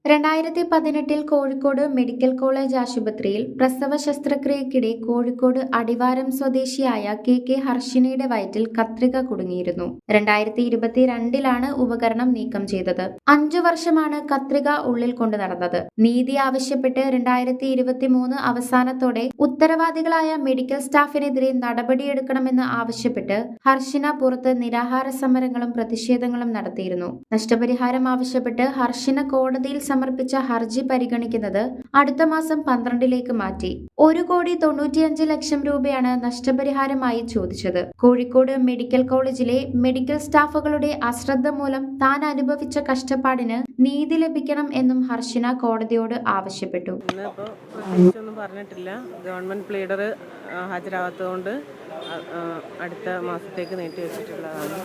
2018 Kozhikode medical college ആശുപത്രിയിൽ പ്രസവ ശസ്ത്രക്രിയക്കിടെ കോഴിക്കോട് അടിവാരം സ്വദേശിയായ കെ ഹർഷിനയുടെ വയറ്റിൽ കത്രിക കുടുങ്ങിയിരുന്നു. 2022 ഉപകരണം നീക്കം ചെയ്തത്. 5 വർഷമാണ് കത്രിക ഉള്ളിൽ കൊണ്ടു നടന്നത്. നീതി ആവശ്യപ്പെട്ട് 2023 അവസാനത്തോടെ ഉത്തരവാദികളായ മെഡിക്കൽ സ്റ്റാഫിനെതിരെ നടപടിയെടുക്കണമെന്ന് ആവശ്യപ്പെട്ട് ഹർഷിന പുറത്ത് നിരാഹാര സമരങ്ങളും പ്രതിഷേധങ്ങളും നടത്തിയിരുന്നു. നഷ്ടപരിഹാരം ആവശ്യപ്പെട്ട് ഹർഷിന കോടതിയിൽ സമർപ്പിച്ച ഹർജി പരിഗണിക്കുന്നത് അടുത്ത മാസം 12 മാറ്റി. 1,95,00,000 രൂപയാണ് നഷ്ടപരിഹാരമായി ചോദിച്ചത്. കോഴിക്കോട് മെഡിക്കൽ കോളേജിലെ മെഡിക്കൽ സ്റ്റാഫുകളുടെ അശ്രദ്ധ മൂലം താൻ അനുഭവിച്ച കഷ്ടപ്പാടിന് നീതി ലഭിക്കണം എന്നും ഹർഷിന കോടതിയോട് ആവശ്യപ്പെട്ടു. പറഞ്ഞിട്ടില്ല. ഗവൺമെന്റ് പ്ലീഡർ ഹാജരാകാത്തതുകൊണ്ട് അടുത്ത മാസത്തേക്ക് നീട്ടി വെച്ചിട്ടുള്ളതാണ്.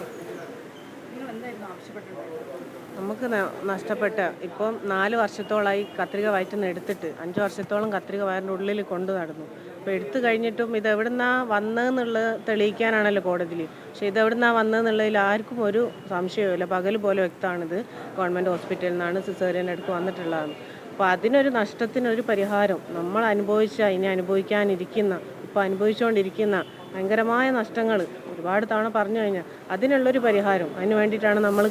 നമുക്ക് നഷ്ടപ്പെട്ട ഇപ്പം 4 വർഷത്തോളമായി കത്രിക വയറ്റിൽ നിന്ന് എടുത്തിട്ട് 5 വർഷത്തോളം കത്രിക വയറിൻ്റെ ഉള്ളിൽ കൊണ്ടു നടന്നു. അപ്പോൾ എടുത്തു കഴിഞ്ഞിട്ടും ഇത് എവിടുന്നാ വന്നതെന്നുള്ളത് തെളിയിക്കാനാണല്ലോ കോടതിയിൽ. പക്ഷേ ഇതെവിടുന്നാ വന്നതെന്നുള്ളതിൽ ആർക്കും ഒരു സംശയവുമില്ല. പകൽ പോലെ വ്യക്തമാണിത് ഗവൺമെൻറ് ഹോസ്പിറ്റലിൽ നിന്നാണ് സിസേറിയൻ അടുക്ക് വന്നിട്ടുള്ളതാണ്. അപ്പോൾ അതിനൊരു നഷ്ടത്തിനൊരു പരിഹാരം നമ്മൾ ഇനി അനുഭവിക്കാനിരിക്കുന്ന ഇപ്പോൾ അനുഭവിച്ചുകൊണ്ടിരിക്കുന്ന ഭയങ്കരമായ നഷ്ടങ്ങൾ ഒരുപാട് തവണ പറഞ്ഞു കഴിഞ്ഞാൽ അതിനുള്ളൊരു പരിഹാരം അതിന് വേണ്ടിയിട്ടാണ് നമ്മൾ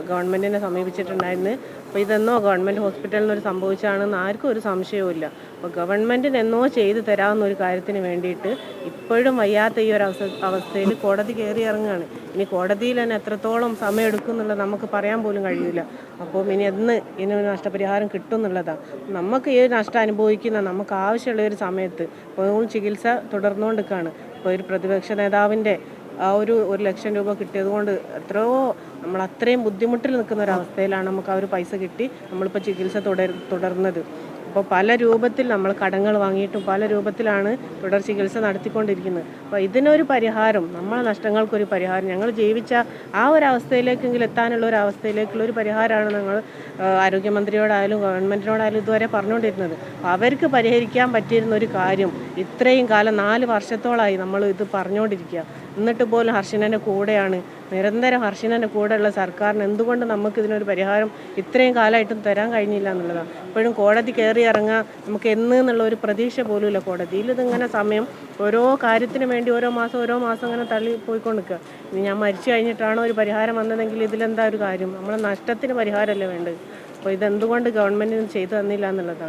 ഗവൺമെൻറ്റിനെ സമീപിച്ചിട്ടുണ്ടായിരുന്നത്. അപ്പോൾ ഇതെന്നോ ഗവൺമെൻറ് ഹോസ്പിറ്റലിൽ നിന്ന് സംഭവിച്ചതാണെന്ന് ആർക്കും ഒരു സംശയവുമില്ല. അപ്പോൾ ഗവൺമെൻറ്റിന് എന്നോ ചെയ്തു തരാവുന്ന ഒരു കാര്യത്തിന് വേണ്ടിയിട്ട് ഇപ്പോഴും വയ്യാത്ത ഈ ഒരു അവസ്ഥയിൽ കോടതി കയറി ഇറങ്ങുകയാണ്. ഇനി കോടതിയിൽ തന്നെ എത്രത്തോളം സമയം എടുക്കും എന്നുള്ളത് നമുക്ക് പറയാൻ പോലും കഴിയില്ല. അപ്പോൾ ഇനി ഒരു നഷ്ടപരിഹാരം കിട്ടും എന്നുള്ളതാണ്. നമുക്ക് ഈ നഷ്ടം അനുഭവിക്കുന്ന നമുക്ക് ആവശ്യമുള്ള ഒരു സമയത്ത് ഇപ്പോൾ ചികിത്സ തുടർന്നുകൊണ്ടിരിക്കുകയാണ്. ഇപ്പോൾ ഒരു പ്രതിപക്ഷ നേതാവിൻ്റെ ആ ഒരു 1,00,000 രൂപ കിട്ടിയതുകൊണ്ട് നമ്മൾ അത്രയും ബുദ്ധിമുട്ടിൽ നിൽക്കുന്ന ഒരു അവസ്ഥയിലാണ് നമുക്ക് ആ ഒരു പൈസ കിട്ടി നമ്മളിപ്പോൾ ചികിത്സ തുടർന്നത്. അപ്പോൾ പല രൂപത്തിൽ നമ്മൾ കടങ്ങൾ വാങ്ങിയിട്ടും പല രൂപത്തിലാണ് തുടർ ചികിത്സ നടത്തിക്കൊണ്ടിരിക്കുന്നത്. അപ്പോൾ ഇതിനൊരു പരിഹാരം, നമ്മളെ നഷ്ടങ്ങൾക്കൊരു പരിഹാരം, ഞങ്ങൾ ജീവിച്ച ആ ഒരു അവസ്ഥയിലേക്കെങ്കിലും എത്താനുള്ള ഒരു അവസ്ഥയിലേക്കുള്ള ഒരു പരിഹാരമാണ് ഞങ്ങൾ ആരോഗ്യമന്ത്രിയോടായാലും ഗവൺമെൻറ്റിനോടായാലും ഇതുവരെ പറഞ്ഞുകൊണ്ടിരുന്നത്. അവർക്ക് പരിഹരിക്കാൻ പറ്റിയിരുന്ന ഒരു കാര്യം ഇത്രയും കാലം 4 വർഷത്തോളമായി നമ്മൾ ഇത് പറഞ്ഞുകൊണ്ടിരിക്കുക. എന്നിട്ട് പോലും ഹർഷിനൻ്റെ കൂടെയാണ്, നിരന്തരം ഹർഷിനൻ്റെ കൂടെയുള്ള സർക്കാരിന് എന്തുകൊണ്ട് നമുക്ക് ഇതിനൊരു പരിഹാരം ഇത്രയും കാലമായിട്ടും തരാൻ കഴിഞ്ഞില്ല എന്നുള്ളതാണ്. ഇപ്പോഴും കോടതി കയറി ഇറങ്ങുക നമുക്ക് എന്നുള്ള ഒരു പ്രതീക്ഷ പോലുമില്ല. കോടതിയിൽ ഇതിങ്ങനെ സമയം ഓരോ കാര്യത്തിന് വേണ്ടി ഓരോ മാസം ഇങ്ങനെ തള്ളി പോയിക്കൊണ്ടിരിക്കുക. ഇനി ഞാൻ മരിച്ചു കഴിഞ്ഞിട്ടാണോ ഒരു പരിഹാരം വന്നതെങ്കിൽ ഇതിലെന്താ ഒരു കാര്യം? നമ്മളെ നഷ്ടത്തിന് പരിഹാരമല്ലേ വേണ്ടത്. അപ്പോൾ ഇതെന്തുകൊണ്ട് ഗവൺമെൻറ്റിന് ചെയ്തു തന്നില്ല എന്നുള്ളതാണ്.